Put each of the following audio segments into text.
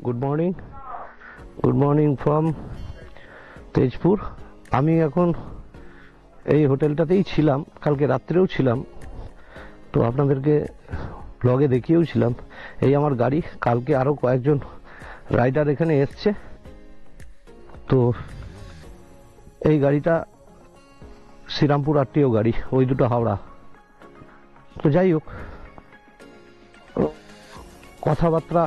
Good morning from Tezpur. আমি এখন এই হোটেলটাতেই ছিলাম, কালকে রাত্রেও ছিলাম, তো আপনাদেরকে ব্লগে দেখিয়েও ছিলাম। এই আমার গাড়ি, কালকে আরও কয়েকজন রাইডার এখানে এসছে, তো এই গাড়িটা শ্রীরামপুর আরটিও গাড়ি, ওই দুটো হাওড়া। তো যাই হোক, কথাবার্তা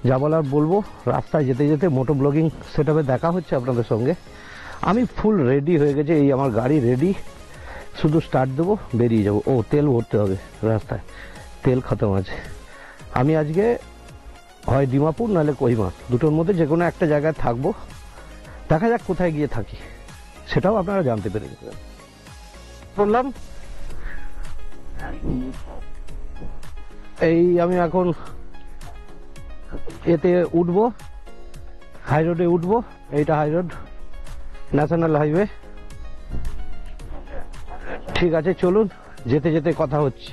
যা বলার বলবো। রাস্তায় যেতে যেতে মোটো ব্লগিং সেটআপে দেখা হচ্ছে আপনাদের সঙ্গে। আমি ফুল রেডি হয়ে গেছে, এই আমার গাড়ি রেডি, শুধু স্টার্ট দেবো, বেরিয়ে যাবো। ও তেল ভরতে হবে, রাস্তায় তেল খতম আছে। আমি আজকে হয় ডিমাপুর নাহলে কোহিমা, দুটোর মধ্যে যে কোনো একটা জায়গায় থাকবো। দেখা যাক কোথায় গিয়ে থাকি, সেটাও আপনারা জানতে পেরে যাবেন। বললাম এই আমি এখন এতে উঠবো, হাই রোডে উঠবো। এইটা হাই রোড, ন্যাশনাল হাইওয়ে। ঠিক আছে, চলুন, যেতে যেতে কথা হচ্ছে।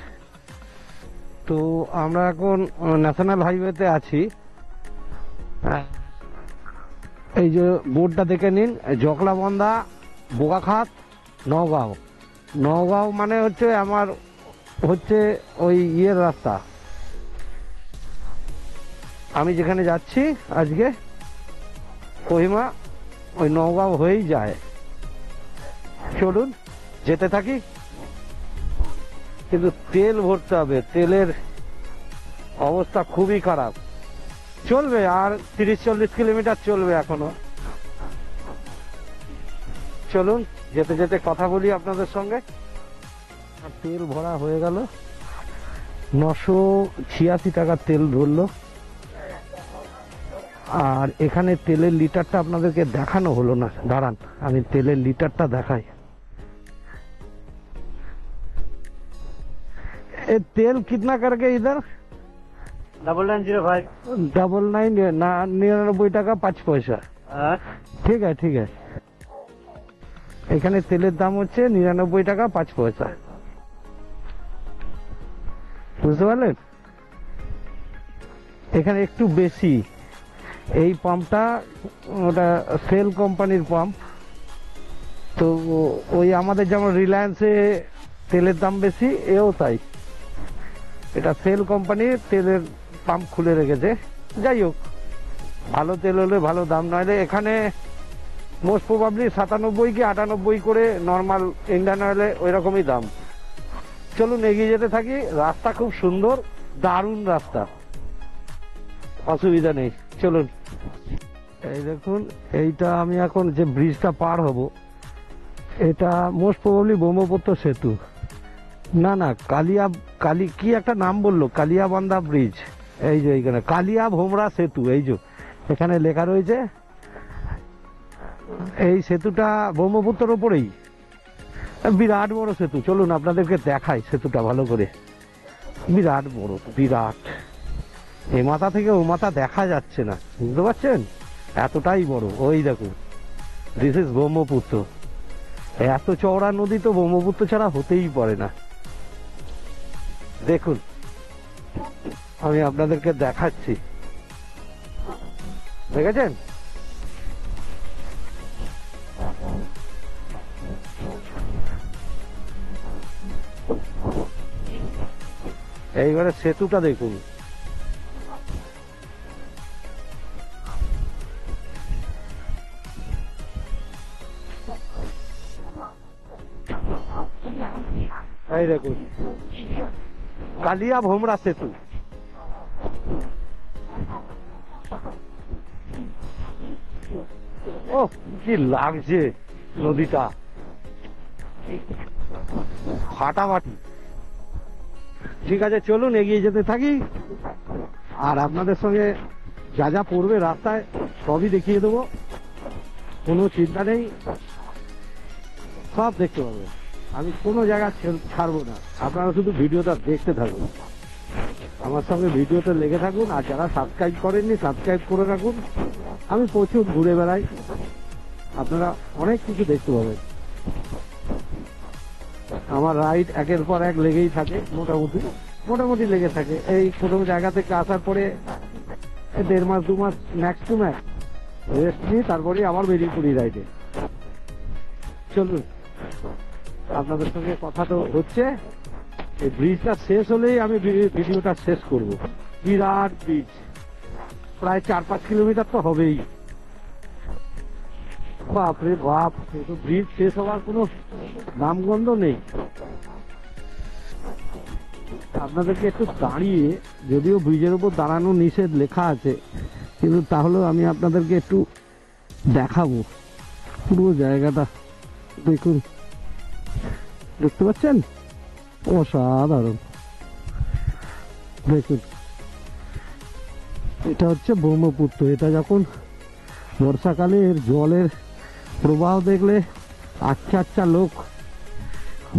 তো আমরা এখন ন্যাশনাল হাইওয়েতে আছি। এই যে বোর্ডটা দেখে নিন, জকলাবন্ধা, বোকাখাত, নওগাঁও। নওগাঁও মানে হচ্ছে আমার ওই ইয়ের রাস্তা। আমি যেখানে যাচ্ছি আজকে কোহিমা, ওই নওগাঁও হয়েই যায়। চলুন যেতে থাকি, কিন্তু তেল ভরতে হবে, তেলের অবস্থা খুবই খারাপ। চলবে আর 30-40 কিলোমিটার চলবে এখনো। চলুন যেতে যেতে কথা বলি আপনাদের সঙ্গে। তেল ভরা হয়ে গেল, 986 টাকার তেল ধরলো। আর এখানে তেলের লিটারটা আপনাদেরকে দেখানো হলো না, দাঁড়ান আমি তেলের লিটারটা দেখাই। তেল কিतना करके इधर? 9905। 99 টাকা 5 পয়সা। ঠিক আছে ঠিক আছে। এখানে তেলের দাম হচ্ছে 99 টাকা 5 পয়সা, বুঝতে পারলেন? এখানে একটু বেশি। এই পাম্পটা ওটা সেল কোম্পানির পাম্প, তো ওই আমাদের যেমন রিলায়েন্সে তেলের দাম বেশি, এও তাই। এটা সেল কোম্পানির তেলের পাম্প খুলে রেখেছে। যাই হোক, ভালো তেল হলে ভালো দাম, নইলে এখানে মোস্ট প্রবাবলি 97 কি 98 করে নর্মাল ইন্ডিয়ান অয়েলে ওই রকমই দাম। চলুন এগিয়ে যেতে থাকি। রাস্তা খুব সুন্দর, দারুণ রাস্তা, অসুবিধা নেই। চলুন। এই দেখুন, এইটা আমি এখন যে ব্রিজটা পার হব, এটা মোস্ট প্রবাবলি ব্রহ্মপুত্র সেতু, না না কালি কি একটা নাম বললো, কালিয়াবান্ধা ব্রিজ। এই যে এইখানে কালিয়া ভোমরা সেতু, এই যে এখানে লেখা রয়েছে। এই সেতুটা ব্রহ্মপুত্রের উপরেই, বিরাট বড় সেতু। চলুন আপনাদেরকে দেখাই সেতুটা ভালো করে। বিরাট বড়, বিরাট। এ মাথা থেকে ও মাথা দেখা যাচ্ছে না, বুঝতে পারছেন? এতটাই বড়। ওই দেখুন, দিস ইজ ব্রহ্মপুত্র। এত চওড়া নদী তো ব্রহ্মপুত্র ছাড়া হতেই পারে না। দেখুন, আমি আপনাদেরকে দেখাচ্ছি, দেখেছেন? এইবারে সেতুটা দেখুন। এই দেখুন, কালিয়া ভোমরা সেতু। ও কি লাগছে নদীটা, ফাটাফাটি। ঠিক আছে, চলুন এগিয়ে যেতে থাকি, আর আপনাদের সঙ্গে যা যা পড়বে রাস্তায় সবই দেখিয়ে দেবো, কোনো চিন্তা নেই, সব দেখতে পাবে। আমি কোনো জায়গা ছাড়বো না, আপনারা শুধু ভিডিওটা দেখতে থাকুন, আমার সঙ্গে ভিডিওতে লেগে থাকুন। আর যারা সাবস্ক্রাইব করেননি, সাবস্ক্রাইব করে রাখুন। আমি প্রচুর ঘুরে বেড়াই, আপনারা অনেক কিছু দেখতে পাবেন। আমার রাইড একের পর এক লেগেই থাকে, মোটামুটি লেগে থাকে। এই কোনো জায়গা থেকে আসার পরে দেড় মাস 2 মাস ম্যাক্স টু ম্যাক্স রেস্ট নিই, তারপরে আবার বেরিয়ে পড়ি রাইডে। চলুন, আপনাদের সঙ্গে কথা তো হচ্ছে, এই ব্রিজটা শেষ হলেই আমি ভিডিওটা শেষ করব। বিরাট ব্রিজ, প্রায় 4-5 কিলোমিটার তো হবেই। বাপরে বাপ, কিন্তু ব্রিজ শেষ হওয়ার কোনো নামগন্ধ নেই। আপনাদেরকে একটু দাঁড়িয়ে, যদিও ব্রিজের উপর দাঁড়ানো নিষেধ লেখা আছে, কিন্তু তাহলেও আমি আপনাদেরকে একটু দেখাবো পুরো জায়গাটা। দেখুন, দেখতে পাচ্ছেন? অসাধারণ। দেখুন, এটা হচ্ছে ব্রহ্মপুত্র। এটা যখন বর্ষাকালে এর জলের প্রবাহ দেখলে আচ্ছা আচ্ছা লোক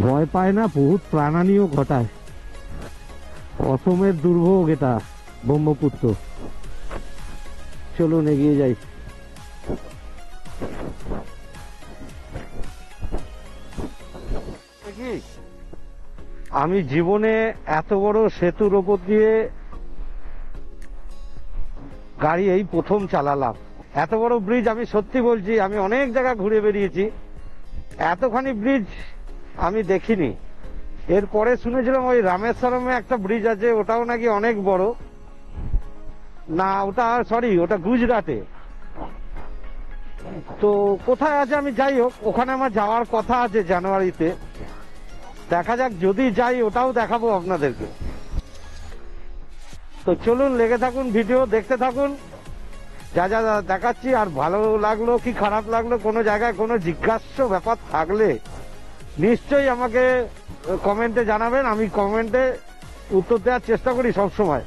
ভয় পায় না, বহুত প্রাণহানিও ঘটায়। অসমের দুর্ভোগ এটা ব্রহ্মপুত্র। চলুন এগিয়ে যাই। আমি জীবনে এত বড় সেতুর ওপর দিয়ে গাড়ি এই প্রথম চালালাম। এত বড় ব্রিজ আমি সত্যি বলছি, আমি অনেক জায়গা ঘুরে বেরিয়েছি, এতখানি ব্রিজ আমি দেখিনি। এরপরে শুনেছিলাম ওই রামেশ্বরমে একটা ব্রিজ আছে, ওটাও নাকি অনেক বড়। না, ওটা সরি, ওটা গুজরাটে। তো কোথায় আছে আমি, যাই হোক, ওখানে আমার যাওয়ার কথা আছে জানুয়ারিতে। দেখা যাক, যদি যাই ওটাও দেখাবো আপনাদেরকে। তো চলুন, লেগে থাকুন, ভিডিও দেখতে থাকুন, যা যা দেখাচ্ছি। আর ভালো লাগলো কি খারাপ লাগলো, কোনো জায়গায় কোনো জিজ্ঞাস্য ব্যাপার থাকলে নিশ্চয়ই আমাকে কমেন্টে জানাবেন। আমি কমেন্টে উত্তর দেওয়ার চেষ্টা করি সব সময়।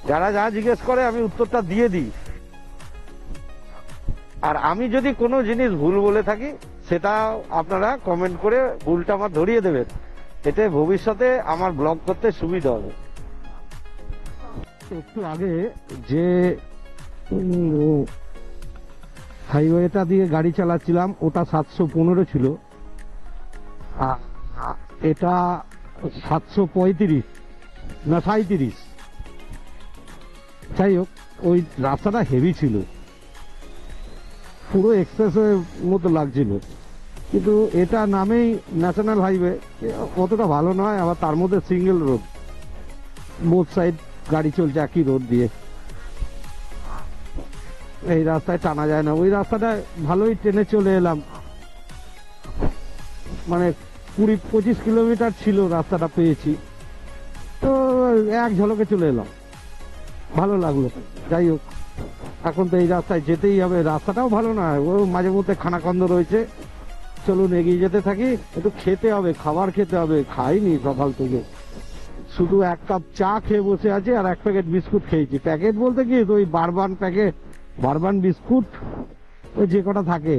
যারা যা জিজ্ঞেস করে আমি উত্তরটা দিয়ে দিই। আর আমি যদি কোনো জিনিস ভুল বলে থাকি, সেটা আপনারা কমেন্ট করে ভুলটা আমার ধরিয়ে দেবেন। এতে ভবিষ্যতে আমার ব্লগ করতে সুবিধা হবে। একটু আগে যে হাইওয়েটা দিয়ে গাড়ি চালাচ্ছিলাম, ওটা 715 ছিল, এটা 735 না 37। যাই হোক, ওই রাস্তাটা হেভি ছিল, পুরো এক্সপ্রেসওয়ের মতো লাগছিল। কিন্তু এটা নামেই ন্যাশনাল হাইওয়ে, অতটা ভালো নয়। আবার তার মধ্যে সিঙ্গেল রোড, বোথ সাইড গাড়ি চলছে একই রোড দিয়ে। এই রাস্তায় টানা যায় না। ওই রাস্তাটায় ভালোই ট্রেনে চলে এলাম, মানে 20-25 কিলোমিটার ছিল রাস্তাটা, পেয়েছি তো এক ঝলকে চলে এলাম, ভালো লাগলো। যাই হোক, এখন তো এই রাস্তায় যেতেই হবে। রাস্তাটাও ভালো না, ও মাঝে মধ্যে খানাখন্দ রয়েছে। চলুন এগিয়ে যেতে থাকি। একটু খেতে হবে, খাবার খেতে হবে, খাইনি সকাল থেকে। শুধু 1 কাপ চা খেয়ে বসে আছি, আর 1 প্যাকেট বিস্কুট খেয়েছি। প্যাকেট বলতে কি, ওই বারবান প্যাকেট, বারবান বিস্কুট, ওই যে কটা থাকে,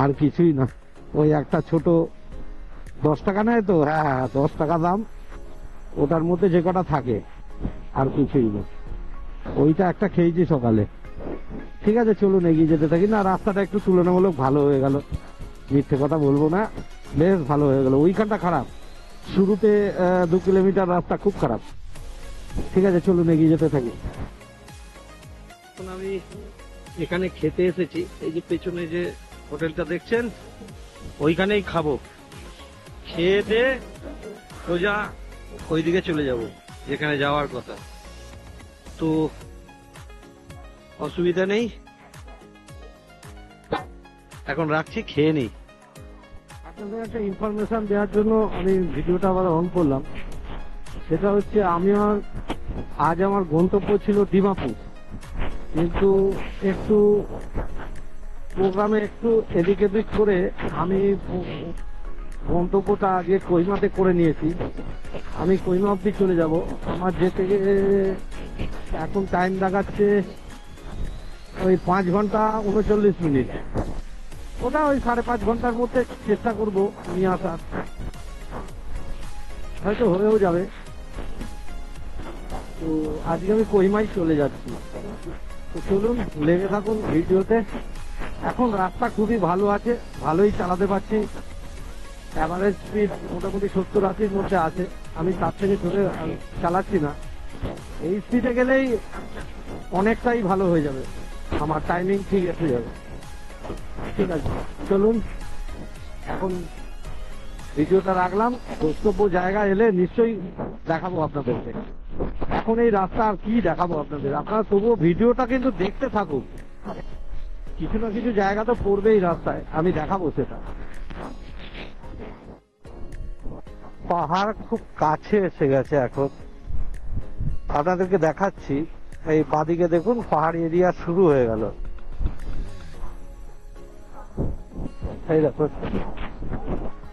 আর কিছুই না। ওই একটা ছোট 10 টাকা নেয় তো, হ্যাঁ 10 টাকা দাম, ওটার মধ্যে যে কটা থাকে, আর কিছুই না। ওইটা একটা খেয়েছি সকালে। ঠিক আছে, চলুন এগিয়ে যেতে থাকি। না, রাস্তাটা একটু তুলনামূলক ভালো হয়ে গেল, মিথ্যে কথা বলবো না, বেশ ভালো হয়ে গেল। ওইখানটা খারাপ, শুরুতে 2 কিলোমিটার রাস্তা খুব খারাপ। ঠিক আছে, চলুন এগিয়ে যেতে থাকি। এখন আমি এখানে খেতে এসেছি, এই যে পেছনে যে হোটেলটা দেখছেন, ওইখানেই খাবো। খেয়ে দিয়ে সোজা ওইদিকে চলে যাব যেখানে যাওয়ার কথা। তো অসুবিধা নেই, এখন রাখছি, খেয়ে নিই। আপনাদের একটা ইনফরমেশন দেওয়ার জন্য আমি ভিডিওটা আবার অন করলাম। সেটা হচ্ছে, আজ আমার গন্তব্য ছিল ডিমাপুর, কিন্তু একটু প্রোগ্রামে একটু এদিক এদিক করে আমি গন্তব্যটা আগে কইমাতে করে নিয়েছি। আমি কইমা অব্দি চলে যাব। আমার যেতে এখন টাইম দেখাচ্ছে ওই 5 ঘন্টা 39 মিনিট। ওটা ওই 5.5 ঘন্টার মধ্যে চেষ্টা করব নিয়ে আসার, হয়তো হয়েও যাবে। তো আজকে আমি কইমাই চলে যাচ্ছি। তো চলুন, লেগে থাকুন ভিডিওতে। এখন রাস্তা খুবই ভালো আছে, ভালোই চালাতে পারছি, অ্যাভারেজ স্পিড মোটামুটি 70-80-র মধ্যে আছে। আমি তার থেকে চলে চালাচ্ছি না। এই স্পিডে গেলেই অনেকটাই ভালো হয়ে যাবে, আমার টাইমিং ঠিক এসে যাবে। ঠিক আছে, চলুন এখন ভিডিওটা রাখলাম। দ্রষ্টব্য জায়গা এলে নিশ্চয়ই দেখাবো আপনাদেরকে। এখন এই রাস্তা আর কি দেখাবো আপনাদের, আপনারা তবুও ভিডিওটা কিন্তু দেখতে থাকুন। কিছু না কিছু জায়গা তো পড়বেই রাস্তায়, আমি দেখাবো সেটা। পাহাড় খুব কাছে এসে গেছে এখন, আপনাদেরকে দেখাচ্ছি। এই বাদিকে দেখুন, পাহাড় এরিয়া শুরু হয়ে গেল। এই দেখুন,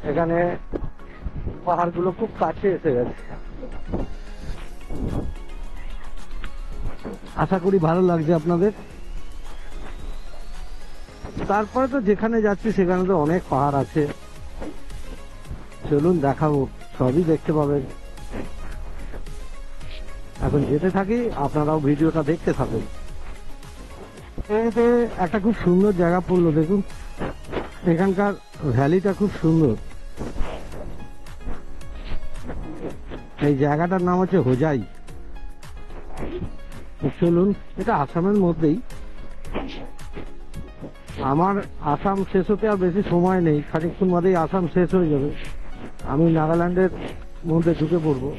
এখানে পাহাড়গুলো খুব কাছে এসে গেছে। আশা করি ভালো লাগছে আপনাদের। তারপরে তো যেখানে যাচ্ছি সেখানে তো অনেক পাহাড় আছে, চলুন দেখাবো, সবই দেখতে পাবেন। এখন যেতে থাকি, আপনারাও ভিডিওটা দেখতে থাকুন। এতে একটা খুব সুন্দর জায়গা পড়লো, দেখুন এখানকার ভ্যালিটা খুব সুন্দর। এই জায়গাটার নাম হচ্ছে হোজাই। চলুন, এটা আসামের মধ্যেই। আমার আসাম শেষ হতে আর বেশি সময় নেই, খানিকক্ষণ বাদেই আসাম শেষ হয়ে যাবে। আমি নাগাল্যান্ডের মধ্যে ঢুকে পড়বো।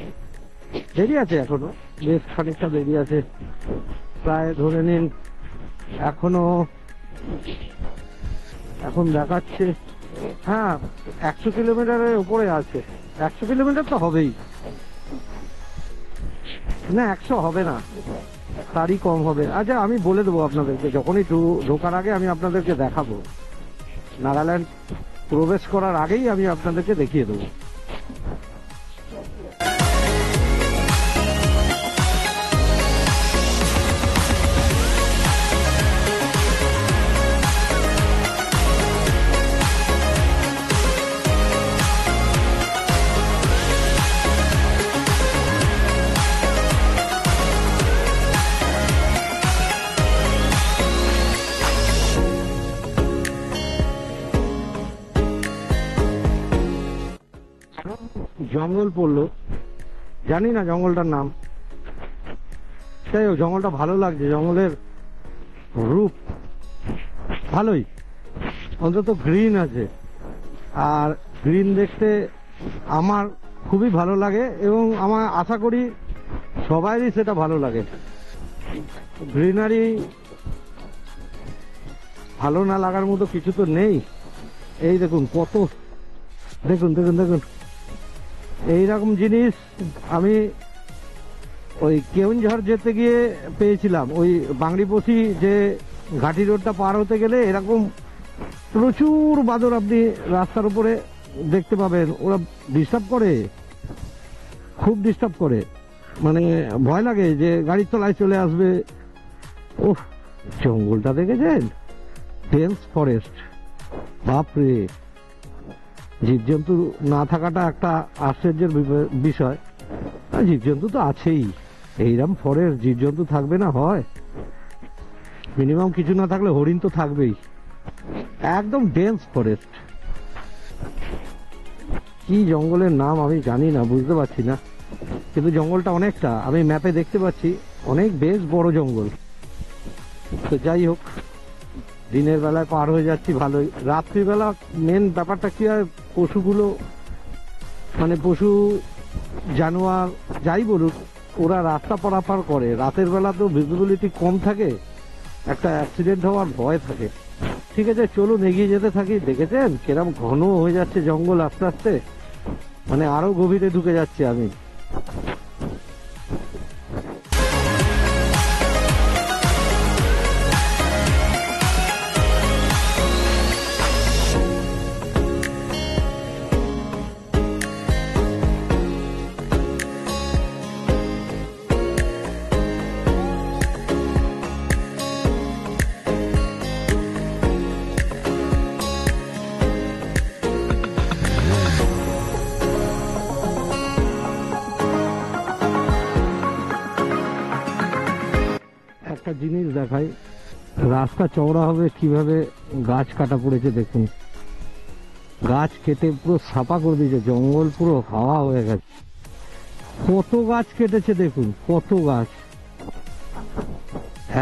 দেরি আছে এখনো, বেশ খানিকটা দেরি আছে। প্রায় ধরে নিন এখনো, এখন দেখাচ্ছে হ্যাঁ 100 কিলোমিটারের উপরে আছে। 100 কিলোমিটার তো হবেই, না 100 হবে না, তারই কম হবে। আচ্ছা আমি বলে দেবো আপনাদেরকে, যখনই ঢোকার আগে আমি আপনাদেরকে দেখাবো। নাগাল্যান্ড প্রবেশ করার আগেই আমি আপনাদেরকে দেখিয়ে দেবো। জঙ্গল পড়লো, জানি না জঙ্গলটার নাম। তাই জঙ্গলটা ভালো লাগছে, জঙ্গলের রূপ ভালোই, অন্তত গ্রিন আছে। আর গ্রিন দেখতে আমার খুবই ভালো লাগে, এবং আমার আশা করি সবাইরই সেটা ভালো লাগে। গ্রিনারি ভালো না লাগার মতো কিছু তো নেই। এই দেখুন কত, দেখুন দেখুন দেখুন, এইরকম জিনিস আমি ওই কেউনঝড় যেতে গিয়ে পেয়েছিলাম। ওই বাংরিপোষি যে ঘাটি রোডটা পার হতে গেলে এরকম প্রচুর বাদর আপনি রাস্তার উপরে দেখতে পাবেন। ওরা ডিস্টার্ব করে, খুব ডিস্টার্ব করে, মানে ভয় লাগে যে গাড়ির তলায় চলে আসবে। ওহ, জঙ্গলটা দেখেছেন, ডেন্স ফরেস্ট, বাপরে। জীবজন্তু না থাকাটা একটা আশ্চর্যের বিষয়। জীবজন্তু তো আছেই, এইরকম ফরেস্ট জীবজন্তু থাকবে না হয়? মিনিমাম কিছু না থাকলে হরিণ তো থাকবেই। একদম ডেন্স ফরেস্ট। কি জঙ্গলের নাম আমি জানি না, বুঝতে পারছি না, কিন্তু জঙ্গলটা অনেকটা, আমি ম্যাপে দেখতে পাচ্ছি অনেক বেশ বড় জঙ্গল। তো যাই হোক, দিনের বেলায় পার হয়ে যাচ্ছি ভালোই। রাত্রিবেলা মেন ব্যাপারটা কি হয়, পশুগুলো মানে পশু জানোয়ার যাই বলুক, ওরা রাস্তা পারাপার করে। রাতের বেলা তো ভিজিবিলিটি কম থাকে, একটা অ্যাক্সিডেন্ট হওয়ার ভয় থাকে। ঠিক আছে, চলুন এগিয়ে যেতে থাকি। দেখেছেন কিরম ঘন হয়ে যাচ্ছে জঙ্গল আস্তে আস্তে, মানে আরো গভীরে ঢুকে যাচ্ছি আমি। একটা জিনিস দেখাই, রাস্তা চওড়া হবে কিভাবে গাছ কাটা পড়েছে দেখুন। গাছ কেটে পুরো সাফা করে দিয়েছে, জঙ্গল পুরো হাওয়া হয়ে গেছে। কত গাছ কেটেছে দেখুন, কত গাছ।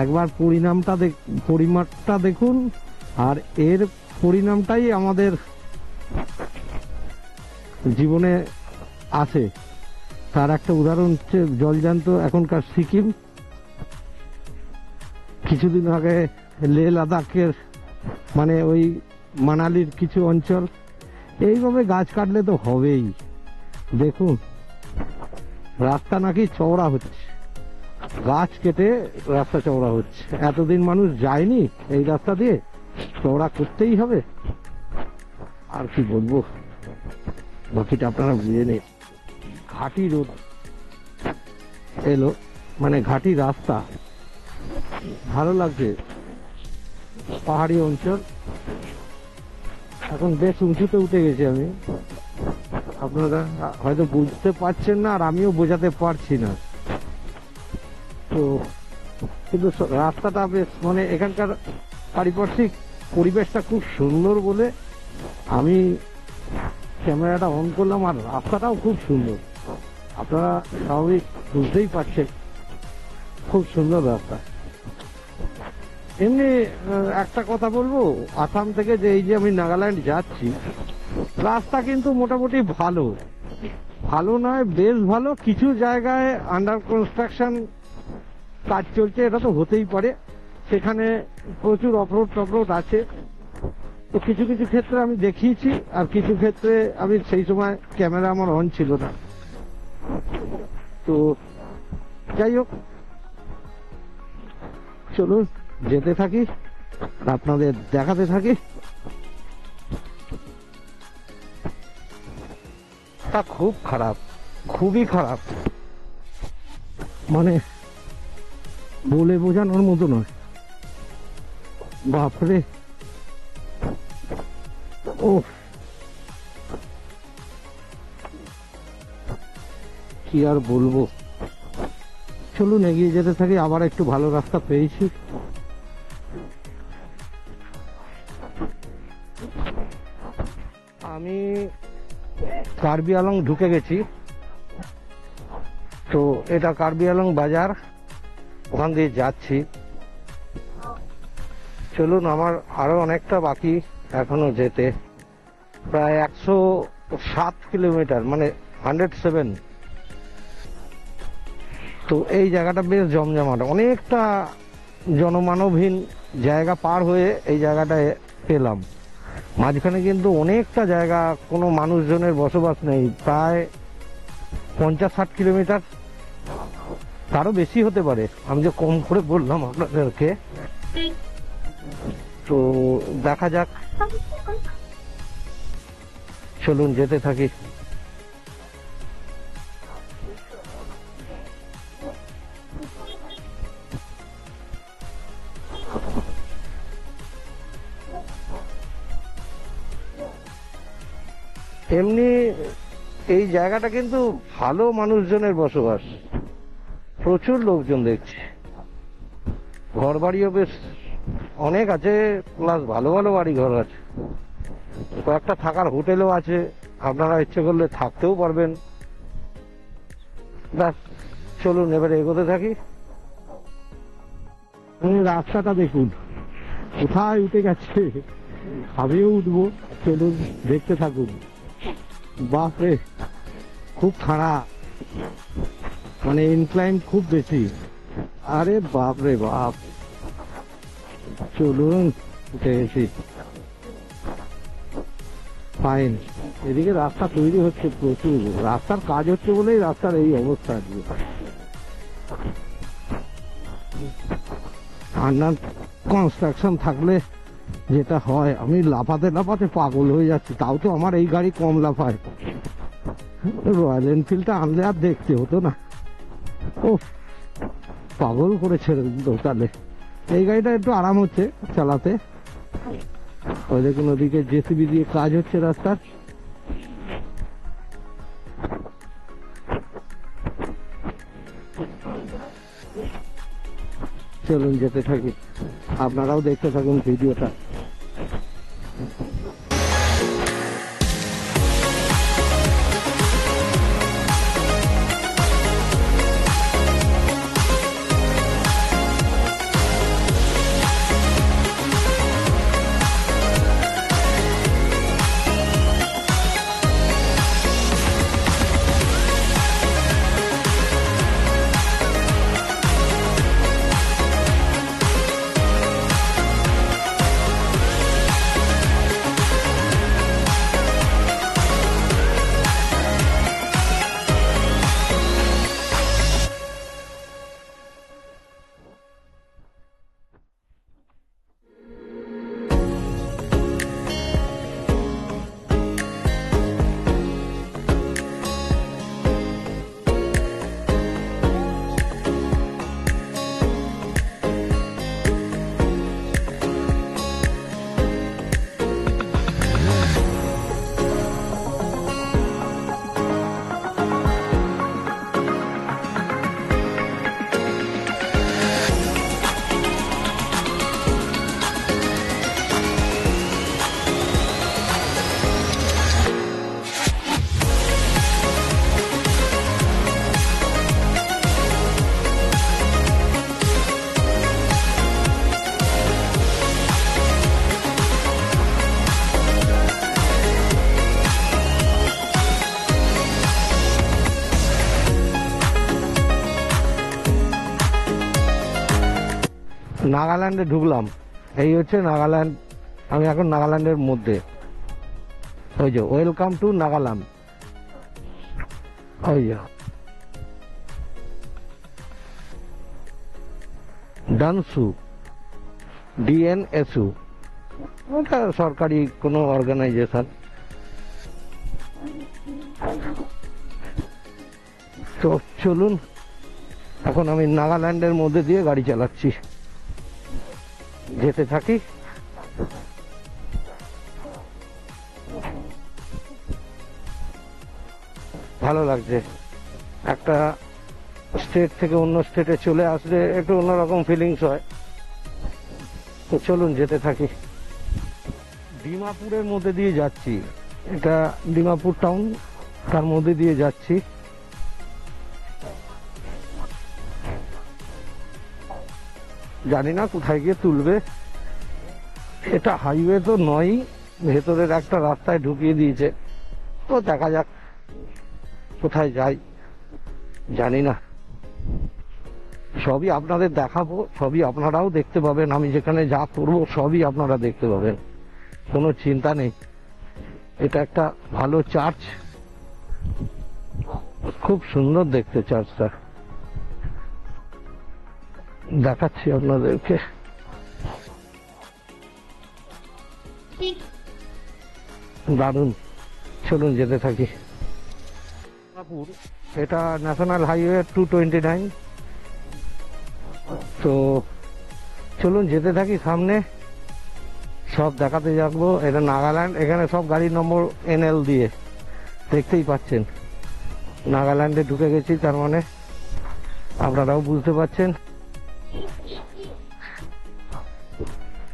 একবার পরিমাণটা দেখুন, আর এর পরিণামটাই আমাদের জীবনে আছে। তার একটা উদাহরণ হচ্ছে জলজান্ত এখনকার সিকিম, কিছুদিন আগে লেহ লাদাখের মানে ওই মানালির কিছু অঞ্চল। এইভাবে গাছ কাটলে তো হবেই। দেখুন রাস্তা নাকি চওড়া হচ্ছে, গাছ কেটে রাস্তা চওড়া হচ্ছে। এতদিন মানুষ যায়নি এই রাস্তা দিয়ে, চওড়া করতেই হবে। আর কি বলবো, বাকিটা আপনারা বুঝে নিন। ঘাটি রোড এলো, মানে ঘাটি রাস্তা, ভালো লাগছে। পাহাড়ি অঞ্চল, এখন বেশ উঁচুতে উঠে গেছি আমি। আপনারা হয়তো বুঝতে পারছেন না, আর আমিও বোঝাতে পারছি না। তো কিন্তু রাস্তাটা বেশ, মানে এখানকার পারিপার্শ্বিক পরিবেশটা খুব সুন্দর বলে আমি ক্যামেরাটা অন করলাম। আর রাস্তাটাও খুব সুন্দর, আপনারা স্বাভাবিক বুঝতেই পারছেন, খুব সুন্দর রাস্তা। এমনি একটা কথা বলবো, আসাম থেকে যে এই যে আমি নাগাল্যান্ড যাচ্ছি, রাস্তা কিন্তু মোটামুটি ভালো, ভালো নয় বেশ ভালো। কিছু জায়গায় আন্ডার কনস্ট্রাকশন কাজ চলছে, এটা তো হতেই পারে, সেখানে প্রচুর অফরোড টফরোড আছে। তো কিছু কিছু ক্ষেত্রে আমি দেখিয়েছি, আর কিছু ক্ষেত্রে আমি সেই সময় ক্যামেরা আমার অন ছিল না। তো যাই হোক, চলুন যেতে থাকি, আপনাদের দেখাতে থাকি। তা খুব খারাপ, খুবই খারাপ, মানে বলে বোঝানোর মতো নয়। বাপরে, ও কি আর বলবো। চলুন এগিয়ে যেতে থাকি। আবার একটু ভালো রাস্তা পেয়েছি। আমি কার্বি আলং ঢুকে গেছি। তো এটা কার্বি আলং বাজার, ওখান দিয়ে যাচ্ছি। চলুন, আমার আরো অনেকটা বাকি এখনো যেতে, প্রায় 107 কিলোমিটার, মানে 107। তো এই জায়গাটা বেশ জমজমাট, অনেকটা জনমানবহীন জায়গা পার হয়ে এই জায়গাটায় পেলাম। মাঝখানে কিন্তু অনেকটা জায়গা কোনো মানুষজনের বসবাস নেই, প্রায় 50-60 কিলোমিটার, তারও বেশি হতে পারে, আমি যে কম করে বললাম আপনাদেরকে। তো দেখা যাক, চলুন যেতে থাকি। এমনি এই জায়গাটা কিন্তু ভালো মানুষজনের বসবাস, প্রচুর লোকজন দেখছি, ঘর বাড়িও বেশ অনেক আছে, প্লাস ভালো ভালো বাড়ি ঘর আছে, কয়েকটা থাকার হোটেলও আছে, আপনারা ইচ্ছে করলে থাকতেও পারবেন। ব্যাস, চলুন এবারে এগোতে থাকি। রাস্তাটা দেখুন কোথায় উঠে গেছে, আমিও উঠবো, চলুন দেখতে থাকুন। বাপরে, খুব খাড়া, মানে ইনক্লাইন খুব বেশি। আরে বাপরে বাপ, চলুন উঠে গেছি। ফাইন, এদিকে রাস্তা তৈরি হচ্ছে প্রচুর, রাস্তার কাজ হচ্ছে বলেই রাস্তার এই অবস্থা আজকে। আন্ডার কনস্ট্রাকশন থাকলে যেটা হয়, আমি লাফাতে লাফাতে পাগল হয়ে যাচ্ছি, তাও তো আমার এই গাড়ি কম লাফায়। রয়্যাল এনফিল্ডটা আনলে আর দেখতে হতো না। ও পাগল করে ছেড়ে দিত তাহলে। এই গাড়িটা একটু আরাম হচ্ছে চালাতে। ওই দেখুন ওদিকে জেসিবি দিয়ে কাজ হচ্ছে রাস্তার। চলুন যেতে থাকি, আপনারাও দেখতে থাকুন ভিডিওটা। নাগাল্যান্ডে ঢুকলাম। এই হচ্ছে নাগাল্যান্ড, আমি এখন নাগাল্যান্ডের মধ্যে। ওই যে ওয়েলকাম টু নাগাল্যান্ড, ওই যে ডানসু, ডিএনএসু, ওটা সরকারি কোনো অর্গানাইজেশন। তো চলুন, এখন আমি নাগাল্যান্ডের মধ্যে দিয়ে গাড়ি চালাচ্ছি, যেতে থাকি। ভালো লাগছে, একটা স্টেট থেকে অন্য স্টেটে চলে আসলে একটু অন্যরকম ফিলিংস হয়। তো চলুন যেতে থাকি। ডিমাপুরের মধ্যে দিয়ে যাচ্ছি, এটা ডিমাপুর টাউন, তার মধ্যে দিয়ে যাচ্ছি। জানি না কোথায় গিয়ে তুলবে, এটা হাইওয়ে তো নয়, ভেতরের একটা রাস্তায় ঢুকিয়ে দিয়েছে। তো দেখা যাক কোথায় যাই, জানি না। সবই আপনাদের দেখাবো, সবই আপনারাও দেখতে পাবেন। আমি যেখানে যা করবো সবই আপনারা দেখতে পাবেন, কোনো চিন্তা নেই। এটা একটা ভালো চার্চ, খুব সুন্দর দেখতে চার্চটা, দেখাচ্ছি আপনাদেরকে। দারুণ, চলুন যেতে থাকি। এটা ন্যাশনাল হাইওয়ে 229। তো চলুন যেতে থাকি, সামনে সব দেখাতে যাবো। এটা নাগাল্যান্ড, এখানে সব গাড়ির নম্বর NL দিয়ে, দেখতেই পাচ্ছেন। নাগাল্যান্ডে ঢুকে গেছি, তার মানে আপনারাও বুঝতে পারছেন।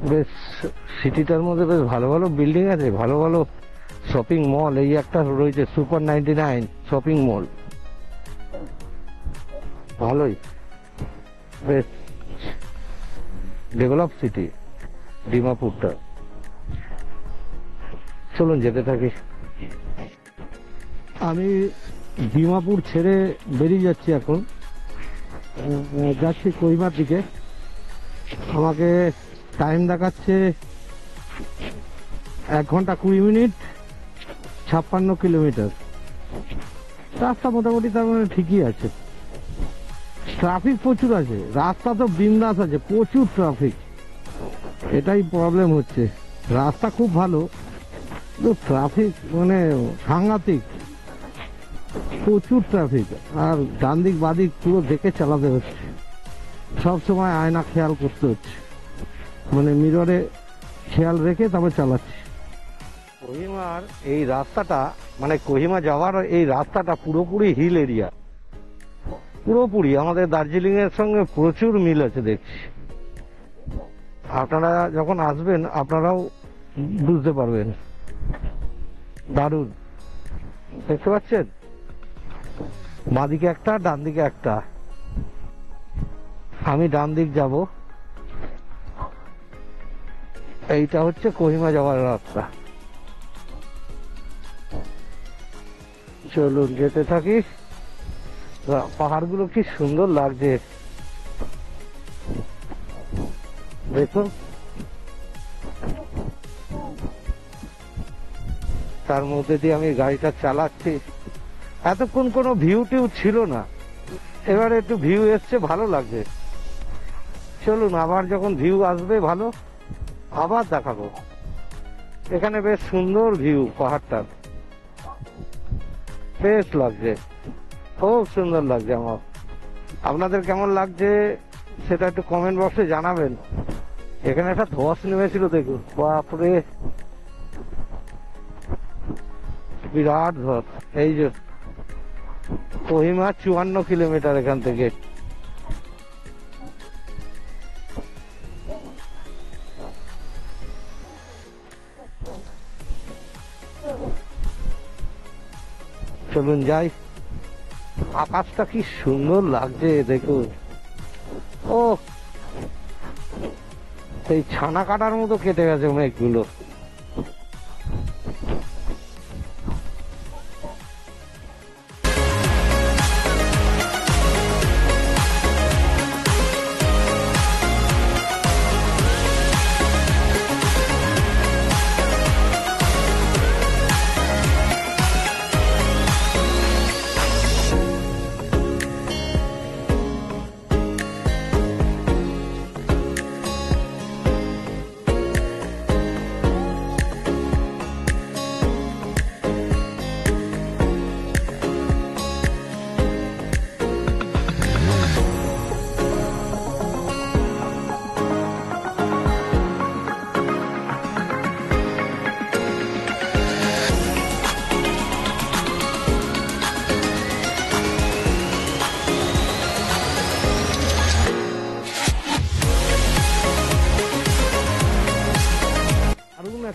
বেশ সিটিটার মধ্যে বেশ ভালো ভালো বিল্ডিং আছে, ভালো ভালো শপিং মল। এই একটা রয়েছে সুপার 99 শপিং মল, ভালোই, বেশ ডেভেলপ সিটি ডিমাপুরটা। চলুন যেতে থাকি। আমি ডিমাপুর ছেড়ে বেরিয়ে যাচ্ছি এখন, যাচ্ছি কোহিমার দিকে। আমাকে টাইম দেখাচ্ছে 1 ঘন্টা 20 মিনিট, 56 কিলোমিটার। রাস্তা মোটামুটি তার মানে ঠিকই আছে। ট্রাফিক প্রচুর আছে, রাস্তা তো বিন্দাস আছে, প্রচুর ট্রাফিক, এটাই প্রবলেম হচ্ছে। রাস্তা খুব ভালো, তো ট্রাফিক মানে সাংঘাতিক, প্রচুর ট্রাফিক। আর ডান দিক বাদিক পুরো দেখে চালাতে হচ্ছে, সব সময় আয়না খেয়াল করতে হচ্ছে, মানে মিররে খেয়াল রেখে তারপর চালাচ্ছি। কোহিমার এই রাস্তাটা, মানে কোহিমা যাওয়ার এই রাস্তাটা পুরোপুরি হিল এরিয়া, পুরোপুরি আমাদের দার্জিলিং এর সঙ্গে প্রচুর মিল আছে দেখছি। আপনারা যখন আসবেন আপনারাও বুঝতে পারবেন। দারুণ, দেখতে পাচ্ছেন বাঁদিকে একটা, ডান দিকে একটা। আমি ডান দিক যাব, এইটা হচ্ছে কোহিমা যাওয়ার রাস্তা। চলুন যেতে থাকি। পাহাড়গুলো কি সুন্দর লাগছে দেখুন। তার মধ্যে দিয়ে আমি গাড়িটা চালাচ্ছি। এতক্ষণ কোনো ভিউ টিউ ছিল না, এবারে একটু ভিউ এসছে, ভালো লাগছে। চলুন আবার যখন ভিউ আসবে ভালো, আবার দেখাবো। এখানে বেশ সুন্দর ভিউ, পাহাড়টার বেশ লাগছে, খুব সুন্দর লাগছে আমার। আপনাদের কেমন লাগছে সেটা একটু কমেন্ট বক্সে জানাবেন। এখানে একটা ধস নেমেছিল, দেখুন, বাপরে বিরাট ধস। এই যে কোহিমা 54 কিলোমিটার এখান থেকে। চলুন যাই। আকাশটা কি সুন্দর লাগছে দেখুন, ও সেই ছানা কাটার মতো কেটে গেছে মেঘগুলো।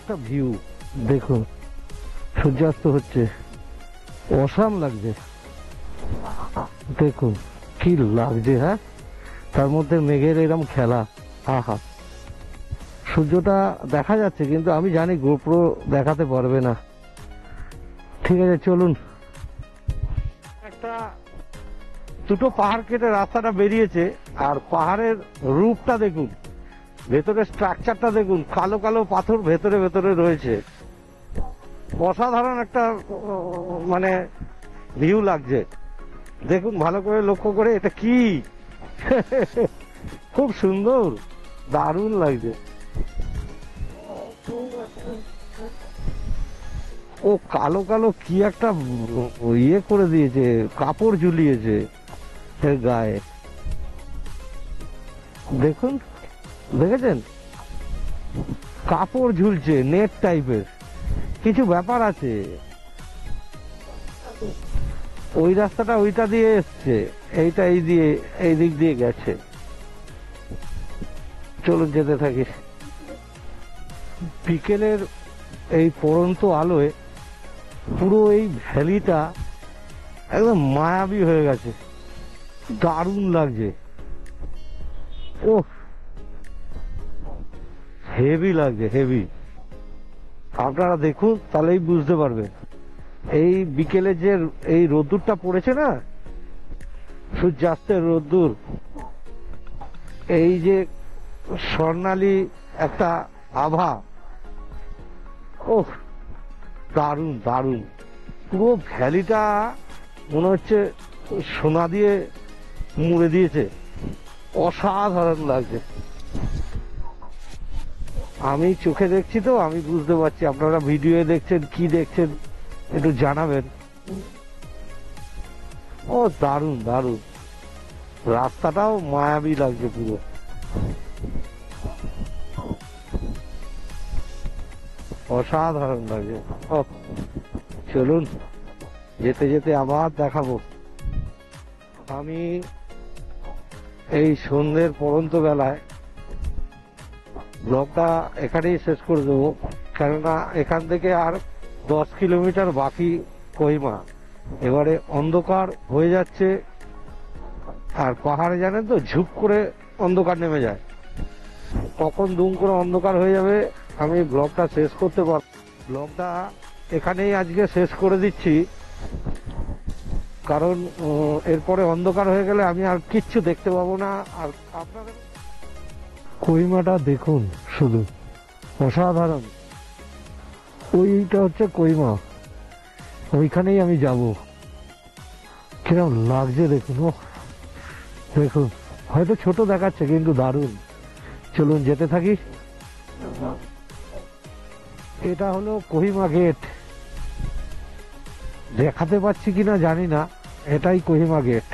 একটা ভিউ, দেখুন সূর্যাস্ত হচ্ছে, অসাম লাগছে, দেখুন কি লাগছে। হ্যাঁ, তার মধ্যে মেঘের এরকম খেলা, আহা। সূর্যটা দেখা যাচ্ছে কিন্তু আমি জানি গোপ্রো দেখাতে পারবে না। ঠিক আছে, চলুন। একটা দুটো পাহাড় কেটে রাস্তাটা বেরিয়েছে, আর পাহাড়ের রূপটা দেখুন, ভেতরে স্ট্রাকচারটা দেখুন, কালো কালো পাথর ভেতরে ভেতরে রয়েছে। অসাধারণ একটা মানে ভিউ লাগছে। দেখুন ভালো করে লক্ষ্য করে, এটা কি খুব সুন্দর, দারুণ লাগছে। ও কালো কালো কি একটা ইয়ে করে দিয়েছে, কাপড় ঝুলিয়েছে এর গায়ে, দেখুন, দেখেছেন কাপড় ঝুলছে, নেট টাইপের কিছু ব্যাপার আছে। ওই রাস্তাটা ওইটা দিয়ে এসছে, এইটা এই দিয়ে এই দিক দিয়ে গেছে। চলুন যেতে থাকি। বিকেলের এই পড়ন্ত আলোয় পুরো এই ভ্যালিটা একদম মায়াবী হয়ে গেছে, দারুণ লাগছে। ও হেভি লাগছে, হেভি। আপনারা দেখুন তাহলেই বুঝতে পারবেন। এই বিকেলে যে এই রোদ্দুরটা পড়েছে না, সূর্যাস্তের রোদ্দুর, এই যে স্বর্ণালী একটা আভা, ও দারুণ দারুণ। পুরো ভ্যালিটা মনে হচ্ছে সোনা দিয়ে মুড়ে দিয়েছে, অসাধারণ লাগছে। আমি চোখে দেখছি তো, আমি বুঝতে পারছি। আপনারা ভিডিও দেখছেন কি দেখছেন একটু জানাবেন। ও দারুণ দারুণ, রাস্তাটাও মায়াবী লাগছে পুরো। অসাধারণ লাগছে। ও চলুন, যেতে যেতে আবার দেখাবো। আমি এই সন্ধ্যের পড়ন্ত বেলায় ব্লগটা এখানেই শেষ করে দেবো, কেননা এখান থেকে আর 10 কিলোমিটার বাকি কোহিমা। এবারে অন্ধকার হয়ে যাচ্ছে, আর পাহাড়ে জানেন তো ঝুপ করে অন্ধকার নেমে যায়, কখন দুম করে অন্ধকার হয়ে যাবে আমি ব্লগটা শেষ করতে পারব। ব্লগটা এখানেই আজকে শেষ করে দিচ্ছি, কারণ এরপরে অন্ধকার হয়ে গেলে আমি আর কিচ্ছু দেখতে পাবো না। আর আপনাদের কোহিমাটা দেখুন শুধু, অসাধারণ। ওইটা হচ্ছে কোহিমা, ওইখানেই আমি যাব। কিরকম লাগছে দেখুন, ও দেখুন, হয়তো ছোট দেখাচ্ছে কিন্তু দারুণ। চলুন যেতে থাকি। এটা হলো কোহিমা গেট, দেখাতে পাচ্ছি কিনা জানি না, এটাই কোহিমা গেট।